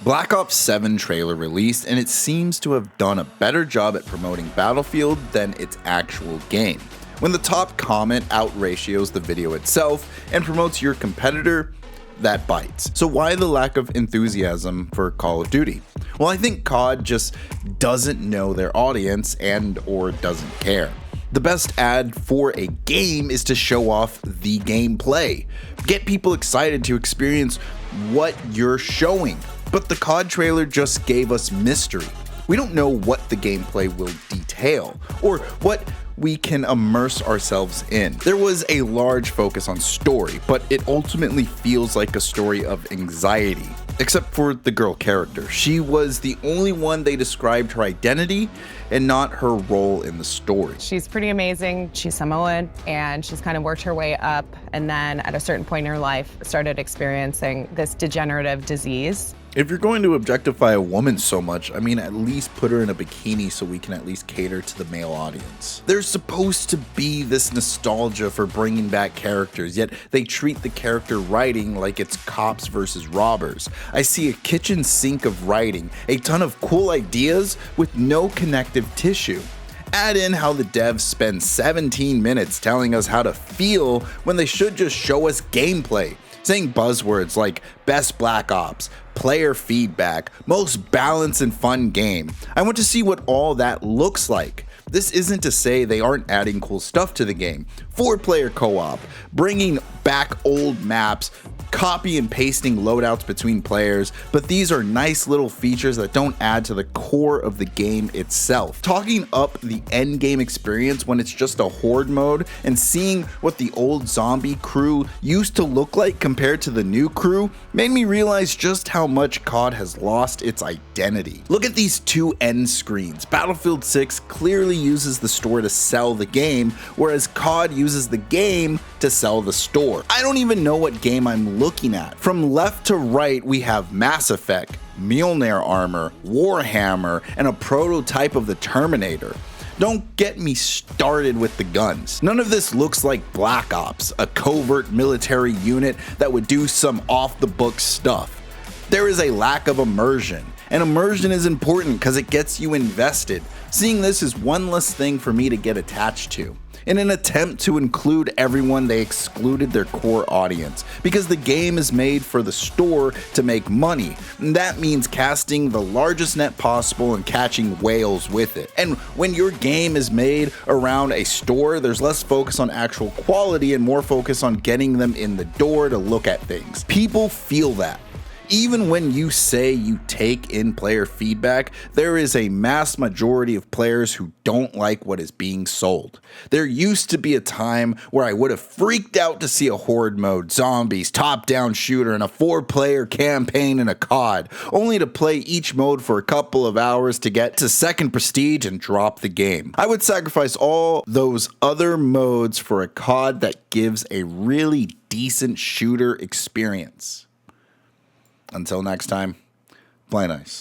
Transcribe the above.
Black Ops 7 trailer released, and it seems to have done a better job at promoting Battlefield than its actual game. When the top comment outratios the video itself and promotes your competitor, that bites. So why the lack of enthusiasm for Call of Duty? Well, I think COD just doesn't know their audience and or doesn't care. The best ad for a game is to show off the gameplay. Get people excited to experience what you're showing. But the COD trailer just gave us mystery. We don't know what the gameplay will detail, or what we can immerse ourselves in. There was a large focus on story, but it ultimately feels like a story of anxiety. Except for the girl character. She was the only one they described her identity and not her role in the story. She's pretty amazing. She's Samoan, and she's kind of worked her way up, and then at a certain point in her life started experiencing this degenerative disease. If you're going to objectify a woman so much, I mean, at least put her in a bikini so we can at least cater to the male audience. There's supposed to be this nostalgia for bringing back characters, yet they treat the character writing like it's cops versus robbers. I see a kitchen sink of writing, a ton of cool ideas with no connective tissue. Add in how the devs spend 17 minutes telling us how to feel when they should just show us gameplay, saying buzzwords like best Black Ops, player feedback, most balanced and fun game. I want to see what all that looks like. This isn't to say they aren't adding cool stuff to the game. 4-player co-op, bringing back old maps, copy and pasting loadouts between players, but these are nice little features that don't add to the core of the game itself. Talking up the end game experience when it's just a horde mode and seeing what the old zombie crew used to look like compared to the new crew made me realize just how much COD has lost its identity. Look at these two end screens. Battlefield 6 clearly uses the store to sell the game, whereas COD uses the game to sell the store. I don't even know what game I'm looking at. From left to right, we have Mass Effect, Mjolnir armor, Warhammer, and a prototype of the Terminator. Don't get me started with the guns. None of this looks like Black Ops, a covert military unit that would do some off-the-books stuff. There is a lack of immersion, and immersion is important because it gets you invested. Seeing this is one less thing for me to get attached to. In an attempt to include everyone, they excluded their core audience because the game is made for the store to make money. And that means casting the largest net possible and catching whales with it. And when your game is made around a store, there's less focus on actual quality and more focus on getting them in the door to look at things. People feel that. Even when you say you take in player feedback, there is a mass majority of players who don't like what is being sold. There used to be a time where I would have freaked out to see a horde mode, zombies, top-down shooter, and a 4-player campaign in a COD, only to play each mode for a couple of hours to get to second prestige and drop the game. I would sacrifice all those other modes for a COD that gives a really decent shooter experience. Until next time, play nice.